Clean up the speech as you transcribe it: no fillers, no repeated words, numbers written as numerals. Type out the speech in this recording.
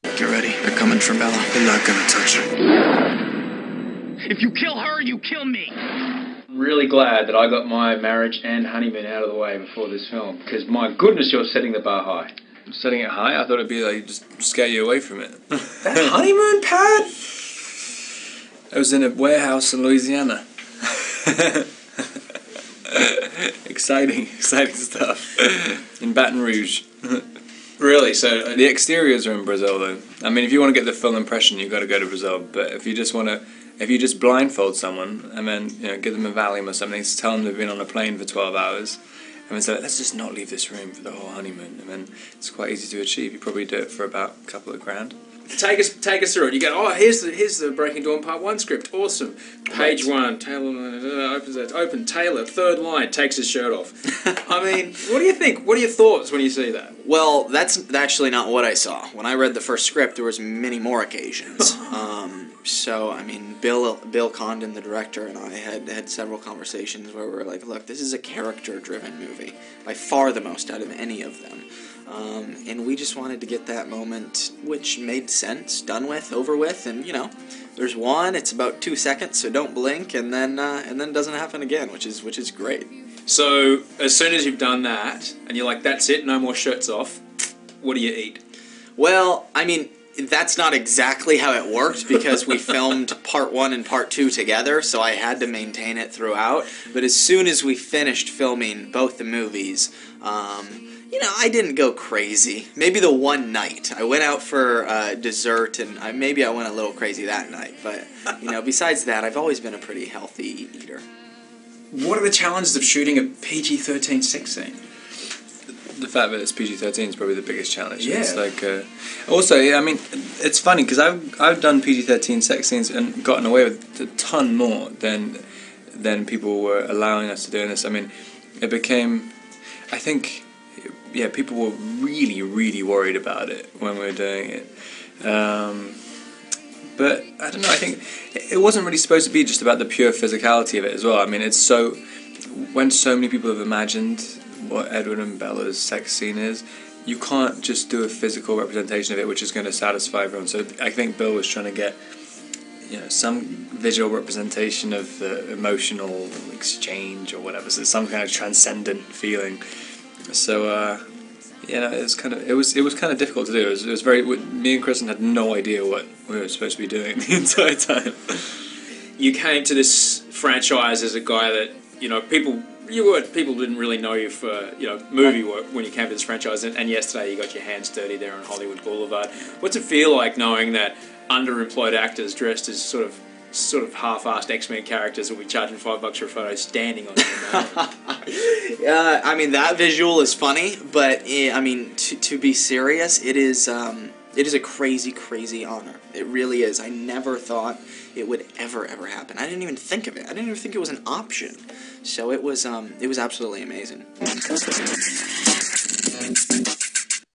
Get ready. They're coming for Bella. They're not gonna touch her. If you kill her, you kill me. I'm really glad that I got my marriage and honeymoon out of the way before this film, because my goodness, you're setting the bar high. Setting it high? I thought it'd be like just scare you away from it. That honeymoon pad? I was in a warehouse in Louisiana. Exciting stuff. In Baton Rouge. Really? So The exteriors are in Brazil, though. I mean, if you want to get the full impression, you've got to go to Brazil. But if you just blindfold someone and then give them a Valium or something, just tell them they've been on a plane for 12 hours, and then say, let's just not leave this room for the whole honeymoon, and then it's quite easy to achieve. You probably do it for about a couple of grand. take us through it. You go, oh, here's the Breaking Dawn Part 1 script. Awesome. Page 1, Taylor opens it. Open, Taylor, third line, takes his shirt off. I mean, what do you think? What are your thoughts when you see that? Well, that's actually not what I saw. When I read the first script, there was many more occasions. So, I mean, Bill Condon, the director, and I had several conversations where we were like, look, this is a character-driven movie. By far the most out of any of them. And we just wanted to get that moment, which made sense, done with, over with, and, there's one, it's about 2 seconds, so don't blink, and then it doesn't happen again, which is great. So, as soon as you've done that, and you're like, that's it, no more shirts off, what do you eat? Well, I mean, that's not exactly how it worked, because we filmed Part 1 and Part 2 together, so I had to maintain it throughout. But as soon as we finished filming both the movies, I didn't go crazy. Maybe the one night. I went out for dessert, and maybe I went a little crazy that night. But, besides that, I've always been a pretty healthy eater. What are the challenges of shooting a PG-13 sex scene? The fact that it's PG-13 is probably the biggest challenge. Yeah. It's like, also, I mean, it's funny because I've done PG-13 sex scenes and gotten away with a ton more than people were allowing us to do in this. I mean, it became, I think, people were really, really worried about it when we were doing it. But I don't know. I think it wasn't really supposed to be just about the pure physicality of it as well. I mean, when so many people have imagined what Edward and Bella's sex scene is, you can't just do a physical representation of it which is going to satisfy everyone. So I think Bill was trying to get some visual representation of the emotional exchange or whatever, so some kind of transcendent feeling. So it was kind of difficult to do. It was very, me and Kristen had no idea what we were supposed to be doing the entire time. You came to this franchise as a guy that people didn't really know you for movie work when you came to this franchise, and yesterday you got your hands dirty there on Hollywood Boulevard. What's it feel like knowing that underemployed actors dressed as sort of half-assed X-Men characters will be charging $5 for a photo standing on your Yeah, I mean, that visual is funny, but I mean, to be serious, it is a crazy, crazy honor. It really is. I never thought it would ever happen. I didn't even think of it. I didn't even think it was an option. So it was absolutely amazing.